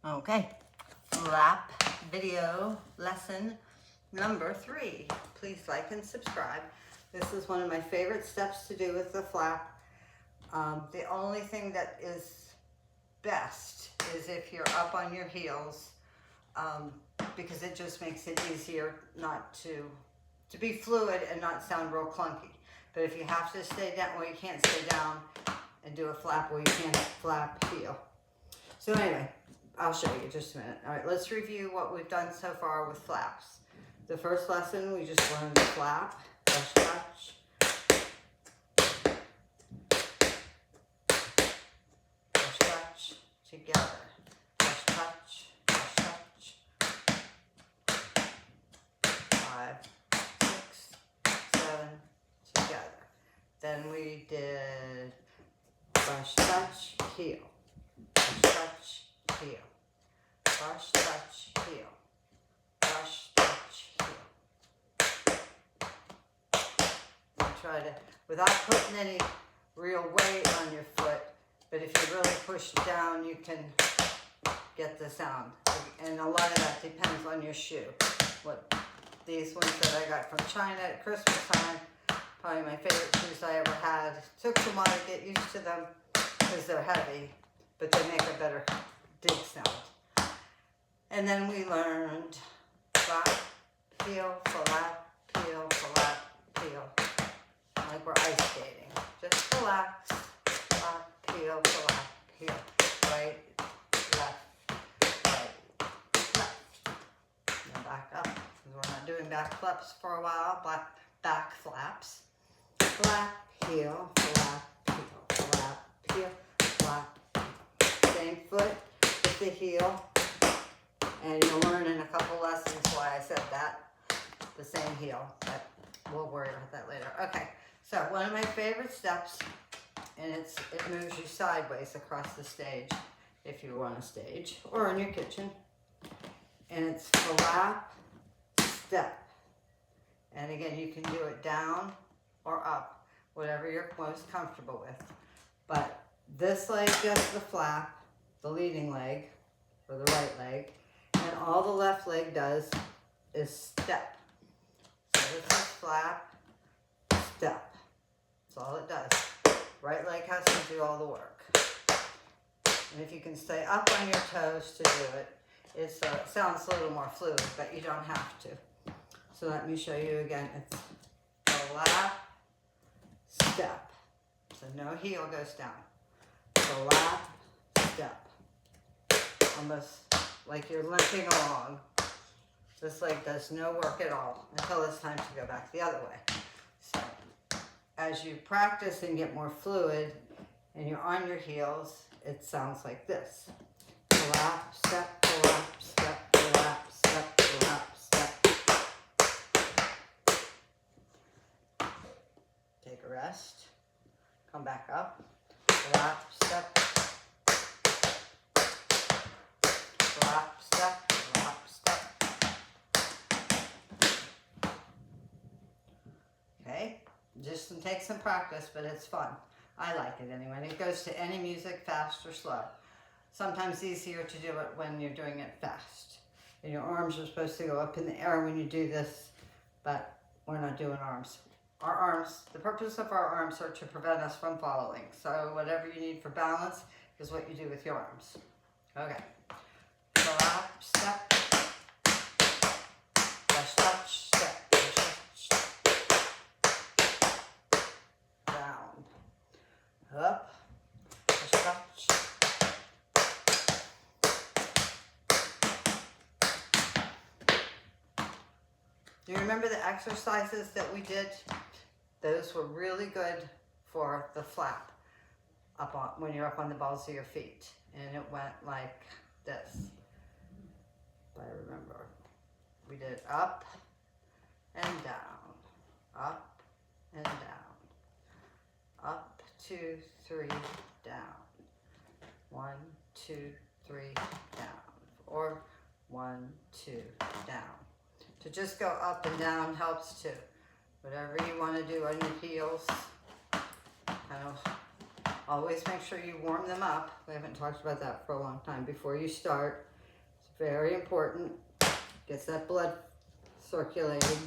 Okay, flap video lesson number 3. Please like and subscribe. This is one of my favorite steps to do with the flap. The only thing that is best is if you're up on your heels, because it just makes it easier not to be fluid and not sound real clunky. But if you have to stay down, well, you can't stay down and do a flap, or you can't flap heel. So anyway, I'll show you just a minute. All right, let's review what we've done so far with flaps. The first lesson, we just learned the flap, brush touch, brush touch, together, brush touch, brush touch, 5, 6, 7, together. Then we did brush touch, heel, brush touch, heel, brush touch, heel, brush touch, heel. And try to, without putting any real weight on your foot, but if you really push down, you can get the sound. And a lot of that depends on your shoe. What these ones that I got from China at Christmas time, probably my favorite shoes I ever had. Took some while to get used to them because they're heavy, but they make a better dig sound. And then we learned flap, heel, flap, heel, flap, heel. Like we're ice skating. Just relax, flap, heel, flap, heel. Right, left, right, left. And back up, because we're not doing back flaps for a while. Back flaps. Flap, heel, flap, heel, flap, heel, flap, heel. Same foot with the heel. And you'll learn in a couple lessons why I said that. The same heel, but we'll worry about that later. Okay, so one of my favorite steps, and it moves you sideways across the stage if you're on a stage or in your kitchen. And it's flap, step. And again, you can do it down or up, whatever you're most comfortable with. But this leg does the flap, the leading leg, or the right leg, and all the left leg does is step. So this is flap, step. That's all it does. Right leg has to do all the work. And if you can stay up on your toes to do it, it sounds a little more fluid, but you don't have to. So let me show you again. It's flap, step. So no heel goes down. Flap, step. Almost like you're limping along. This leg does no work at all until it's time to go back the other way. So as you practice and get more fluid and you're on your heels, it sounds like this. Flap, step, flap, step, flap, step, flap, step. Take a rest. Come back up. Flap, step. Flap, step, flap, step. Okay, just take some practice, but it's fun. I like it anyway. And it goes to any music, fast or slow. Sometimes easier to do it when you're doing it fast. And your arms are supposed to go up in the air when you do this, but we're not doing arms. Our arms, the purpose of our arms are to prevent us from falling. So whatever you need for balance is what you do with your arms. Okay. Flap, step, brush touch, step, brush touch, down, up, brush touch, do you remember the exercises that we did? Those were really good for the flap up on, when you're up on the balls of your feet. And it went like this. I remember. We did up and down, up and down, up, 2, 3, down, 1, 2, 3, down, or 1, 2, down. To just go up and down helps too. Whatever you want to do on your heels, always make sure you warm them up. We haven't talked about that for a long time. Before you start, Very important. Gets that blood circulating.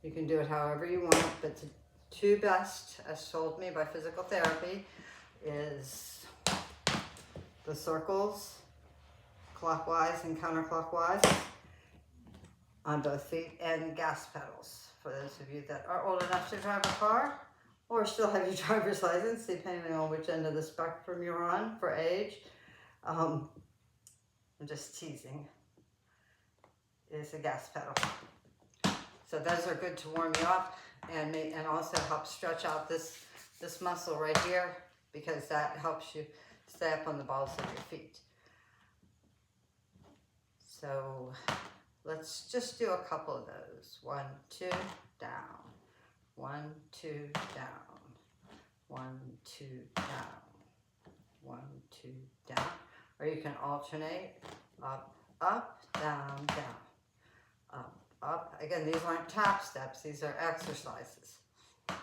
You can do it however you want, but the two best, as told me by physical therapy, is the circles, clockwise and counterclockwise, on both feet, and gas pedals. For those of you that are old enough to drive a car, or still have your driver's license, depending on which end of the spectrum you're on for age. I'm just teasing. Is a gas pedal. So those are good to warm you up and also help stretch out this muscle right here, because that helps you stay up on the balls of your feet. So let's just do a couple of those. 1, 2, down. 1, 2, down. 1, 2, down. 1, 2, down. Or you can alternate up, up, down, down. Up, up. Again, these aren't tap steps. These are exercises. I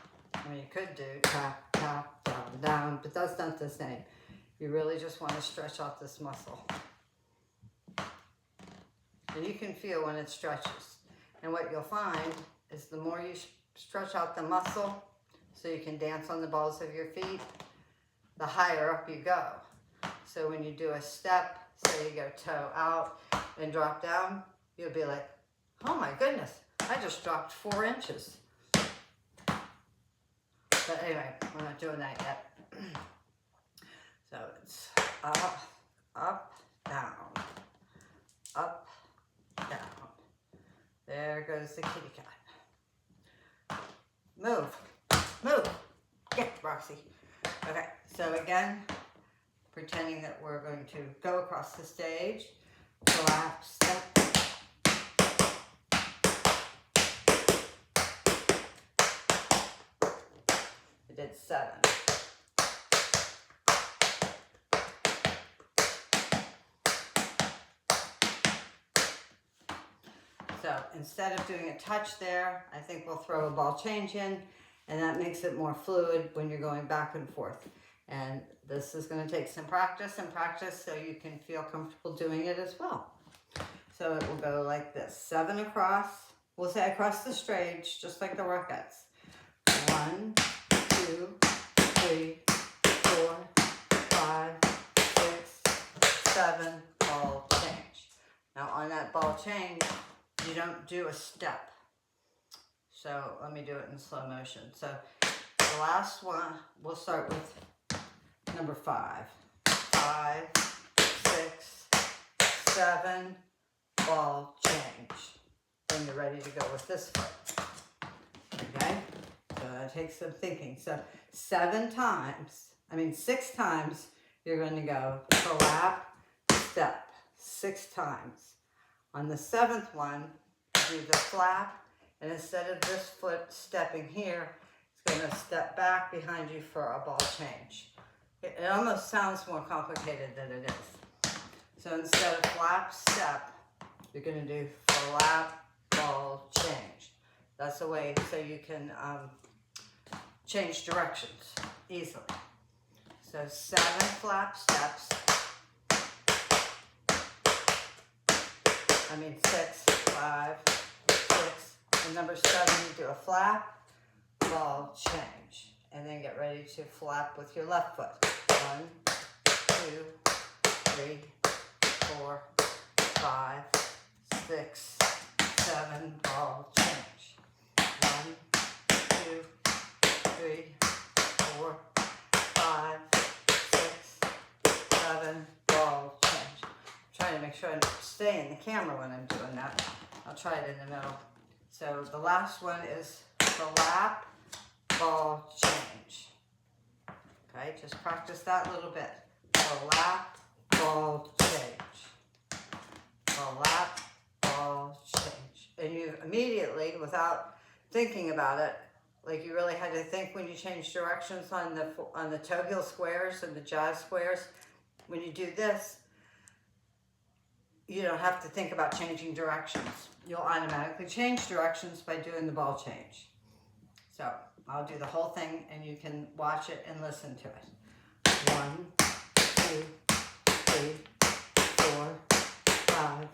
mean, you could do tap, tap, down, down, but that's not the same. You really just want to stretch out this muscle. And you can feel when it stretches. And what you'll find is the more you stretch out the muscle so you can dance on the balls of your feet, the higher up you go. So when you do a step, say you go toe out and drop down, you'll be like, oh my goodness, I just dropped 4 inches. But anyway, we're not doing that yet. So it's up, up, down, up, down. There goes the kitty cat. Move, move. Yeah, Roxy. Okay, so again, pretending that we're going to go across the stage, collapse, step. I did 7. So instead of doing a touch there, I think we'll throw a ball change in, and that makes it more fluid when you're going back and forth. And this is going to take some practice so you can feel comfortable doing it as well. So it will go like this. 7 across. We'll say across the stage, just like the workouts. 1, 2, 3, 4, 5, 6, 7, ball change. Now on that ball change, you don't do a step. So let me do it in slow motion. So the last one, we'll start with number 5. 5, 6, 7, ball change. Then you're ready to go with this foot. Okay? So that takes some thinking. So 6 times, you're going to go flap, step, 6 times. On the 7th one, do the flap, and instead of this foot stepping here, it's going to step back behind you for a ball change. It almost sounds more complicated than it is. So instead of flap, step, you're going to do flap, ball, change. That's the way so you can change directions easily. So 7 flap steps. 6, 5, 6. And number 7, you do a flap, ball, change. And then get ready to flap with your left foot. 1, 2, 3, 4, 5, 6, 7, ball, change. 1, 2, 3, 4, 5, 6, 7, ball, change. I'm trying to make sure I stay in the camera when I'm doing that. I'll try it in the middle. So the last one is flap, ball, change. Okay, just practice that a little bit. Flap, ball, change. Flap, ball, change. And you immediately, without thinking about it, like you really had to think when you change directions on the toe heel squares and the jazz squares. When you do this, you don't have to think about changing directions. You'll automatically change directions by doing the ball change. So I'll do the whole thing and you can watch it and listen to it. 1, 2, 3, 4, 5,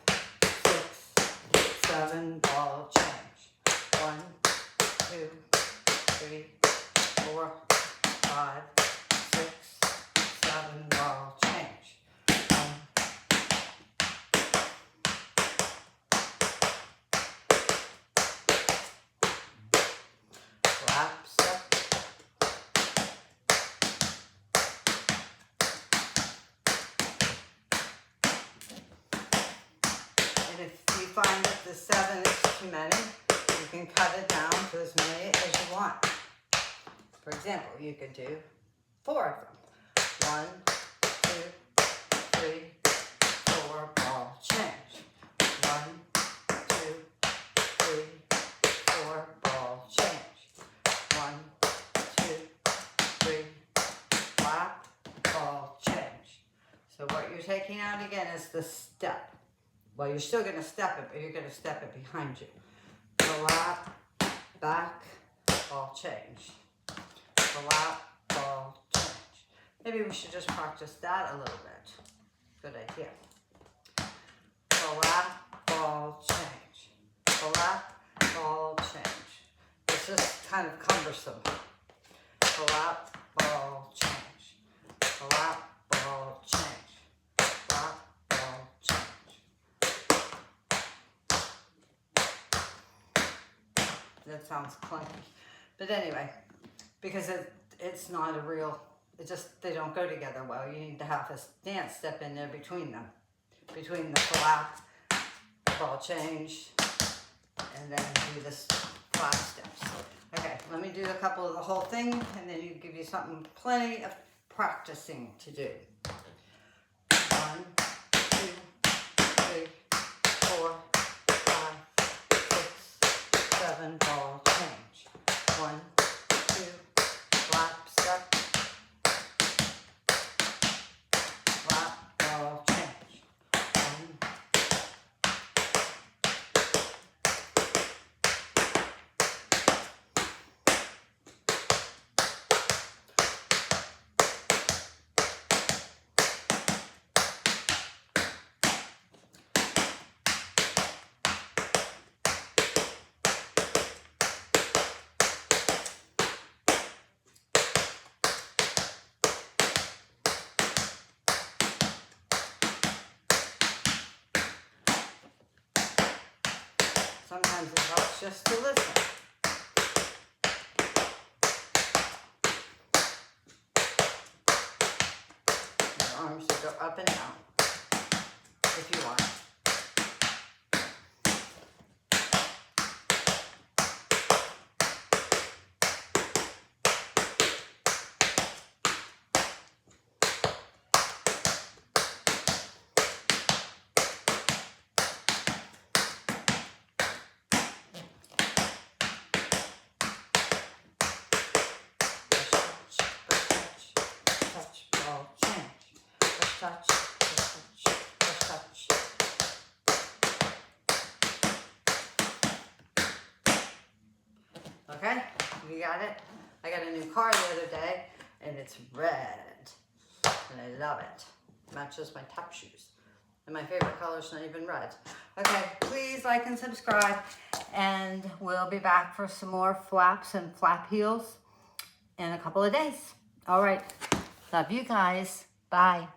find that the 7 is too many, you can cut it down to as many as you want. For example, you could do 4 of them. 1, 2, 3, 4, ball change. 1, 2, 3, 4, ball change. 1, 2, 3, flap, ball change. So what you're taking out again is the step. Well, you're still going to step it, but you're going to step it behind you. Flap, back, ball change. Flap, ball change. Maybe we should just practice that a little bit. Good idea. Flap, ball change. Flap, ball change. This is kind of cumbersome. Flap, ball change. Flap, ball change. Flap, ball change. That sounds clunky. But anyway, because it's not a real, they don't go together well. You need to have a dance step in there between them. Between the flap, the ball change, and then do this flap steps. Okay, let me do a couple of the whole thing, and then you give you something, plenty of practicing to do. 1, 2, 3, 4, 5, 6, 7, ball change. 1, 2, flap, step, flap, ball change. 1, sometimes it helps just to listen. Your arms should go up and down if you want. Touch, touch, touch. Okay, you got it? I got a new car the other day, and it's red, and I love it. Matches my tap shoes. And my favorite color is not even red. Okay, please like and subscribe, and we'll be back for some more flaps and flap heels in a couple of days. All right, love you guys. Bye.